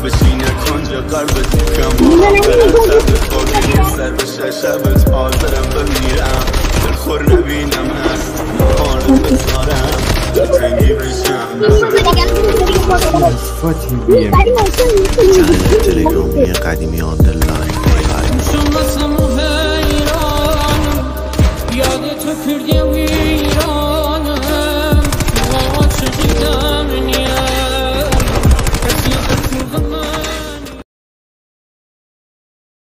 بشینه کنجا قلبت میکنم سر بشه شبت حاضرم بمیرم دلخور نبینم هست آرد بزارم تنگی بشم چنل تلگرامی قدیمی آندرلاین یاد تو کردیم